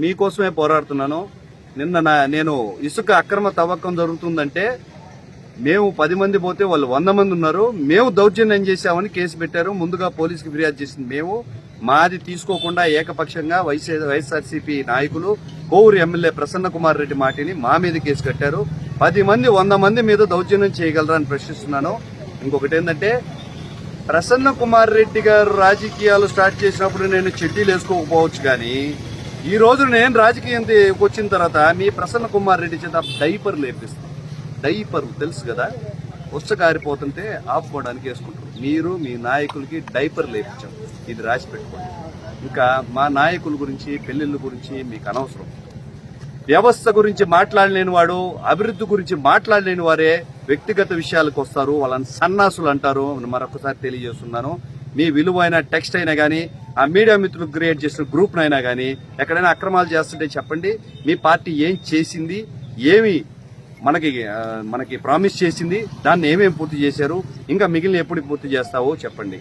మీకోసమే పోరాడుతున్నాను. నిన్న నేను ఇసుక అక్రమ తవ్వకం జరుగుతుందంటే మేము 10 మంది పోతే వాళ్ళు 100 మంది ఉన్నారు. మేము దౌర్జన్యం చేశామని కేసు పెట్టారు. ముందుగా పోలీసుకి ఫిర్యాదు చేసింది మేము. మాది తీసుకోకుండా ఏకపక్షంగా వైఎస్ఆర్సీపీ నాయకులు కోవూరు ఎమ్మెల్యే ప్రసన్న కుమార్ రెడ్డి మాటిని మా మీద కేసు కట్టారు. 10 మంది 100 మంది మీద దౌర్జన్యం చేయగలరా అని ప్రశ్నిస్తున్నాను. ఇంకొకటి ఏంటంటే, ప్రసన్న కుమార్ రెడ్డి గారు రాజకీయాలు స్టార్ట్ చేసినప్పుడు నేను చెడ్డీలు వేసుకోకపోవచ్చు, కానీ ఈ రోజు నేను రాజకీయానికి వచ్చిన తర్వాత మీ ప్రసన్న కుమార్ రెడ్డి చేత డైపర్ లేపిస్తాను. డైపర్ తెలుసు కదా, ఉచ్చ కారిపోతుంటే ఆపుకోవడానికి వేసుకుంటారు. మీరు మీ నాయకులకి డైపర్ లేపించాం. ఇది రాసి పెట్టుకోండి. ఇంకా మా నాయకుల గురించి, పెళ్లిళ్ళ గురించి మీకు అనవసరం. వ్యవస్థ గురించి మాట్లాడలేని వాడు, అభివృద్ధి గురించి మాట్లాడలేని వారే వ్యక్తిగత విషయాలకు వస్తారు. వాళ్ళని సన్నాసులు అంటారు. మరొకసారి తెలియజేస్తున్నాను. మీ విలువైన టెక్స్ట్ అయినా కానీ, ఆ మీడియా మిత్రులు క్రియేట్ చేసిన గ్రూప్ అయినా కానీ ఎక్కడైనా అక్రమాలు చేస్తుంటే చెప్పండి. మీ పార్టీ ఏం చేసింది, ఏమి మనకి ప్రామిస్ చేసింది, దాన్ని ఏమేమి పూర్తి చేశారు, ఇంకా మిగిలిన ఎప్పుడు పూర్తి చేస్తావో చెప్పండి.